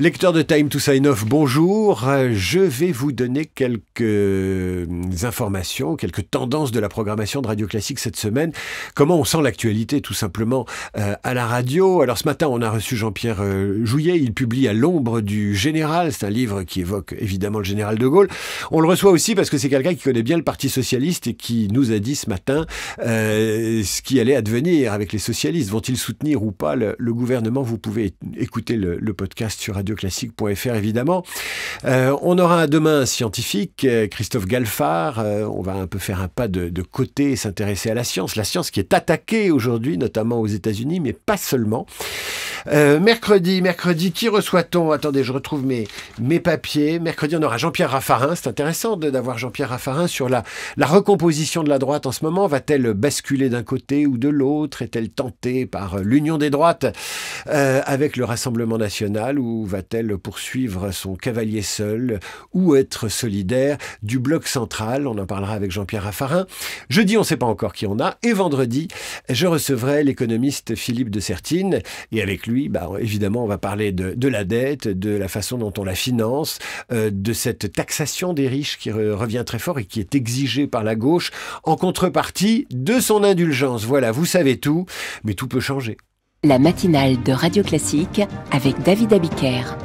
Lecteur de Time to Sign Off, bonjour. Je vais vous donner quelques informations, quelques tendances de la programmation de Radio Classique cette semaine. Comment on sent l'actualité, tout simplement, à la radio. Alors ce matin, on a reçu Jean-Pierre Jouyet. Il publie À l'ombre du général. C'est un livre qui évoque évidemment le général de Gaulle. On le reçoit aussi parce que c'est quelqu'un qui connaît bien le Parti socialiste et qui nous a dit ce matin ce qui allait advenir avec les socialistes. Vont-ils soutenir ou pas le gouvernement? Vous pouvez écouter le podcast sur radioclassique.fr évidemment. On aura demain un scientifique, Christophe Galfard. On va un peu faire un pas de côté et s'intéresser à la science. La science qui est attaquée aujourd'hui, notamment aux États-Unis, mais pas seulement. Mercredi, qui reçoit-on? Attendez, je retrouve mes papiers. Mercredi, on aura Jean-Pierre Raffarin. C'est intéressant d'avoir Jean-Pierre Raffarin sur la recomposition de la droite en ce moment. Va-t-elle basculer d'un côté ou de l'autre? Est-elle tentée par l'union des droites avec le Rassemblement national, ou va-t-elle poursuivre son cavalier seul ou être solidaire du bloc central? On en parlera avec Jean-Pierre Raffarin. Jeudi, on ne sait pas encore qui on a. Et vendredi, je recevrai l'économiste Philippe de Sertine. Et avec lui, évidemment, on va parler de la dette, de la façon dont on la finance, de cette taxation des riches qui revient très fort et qui est exigée par la gauche en contrepartie de son indulgence. Voilà, vous savez tout, mais tout peut changer. La matinale de Radio Classique avec David Abiker.